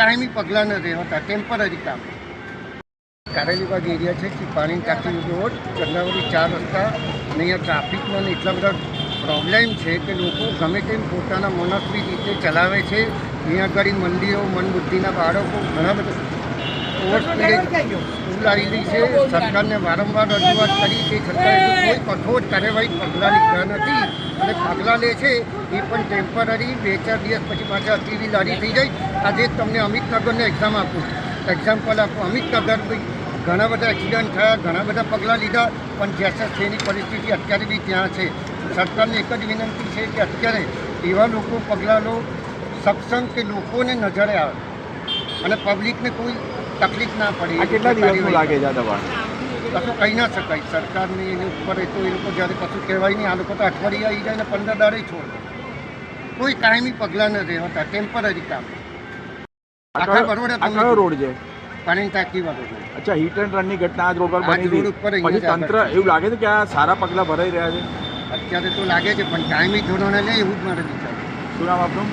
કાયમી પગલાં ન રહેતા, ટેમ્પરરી કામ. કારેલીબાગ એરિયા છે કે પાણી ટાંકી રોડ, ચંદ્રાવલી 4 રસ્તા અને અહીંયા ટ્રાફિકના એટલા બધા પ્રોબ્લેમ છે કે લોકો ગમે તેમ પોતાના મનસ્વી રીતે ચલાવે છે. અહીંયા આગળ મંદિરો, મન બુદ્ધિના બાળકો ઘણા બધા ઓવર સ્પીડે સ્કૂલ આવેલી છે. સરકારને વારંવાર રજૂઆત કરી તે છતાં કોઈ કઠોર કાર્યવાહી પગલાં લીધા નથી અને પગલાં લે છે એ પણ ટેમ્પરરી. 2-4 દિવસ પછી પાછા અતિવી લારી થઈ જાય. આજે તમને અમિતનગરને એક્ઝામ્પલ આપું. અમિતનગર ઘણા બધા એક્સિડન્ટ થયા, ઘણા બધા પગલાં લીધા, પણ જેસર તેની પરિસ્થિતિ અત્યારે બી ત્યાં છે. સરકારને એક જ વિનંતી છે કે અત્યારે એવા લોકો પગલાં લો સક્ષમ કે લોકોને નજરે આવે અને પબ્લિકને કોઈ તકલીફ ના પડે. કેટલા દિવસનું લાગે છે દબાણ? કશું કહી ના શકાય. સરકારની એની ઉપર એ તો એ લોકો જ્યારે કશું કહેવાય નહીં. આ લોકો તો અઠવાડિયે આવી જાય ને 15 દાડે છોડ. કોઈ કાયમી પગલાં ન રહેતા, ટેમ્પરરી કામ. આખા બરોડા રોડ છે પાણી ટાંકી વાળો. અચ્છા, હિટ એન્ડ રનની ઘટના આજ રોડ પર બની હતી. પછી તંત્ર એવું લાગે છે કે આ સારા પગલાં ભરાઈ રહ્યા છે અત્યારે તો લાગે છે, પણ કાયમી ધોરણે લે એવું જ મારે વિચાર. શું નામ આપનું?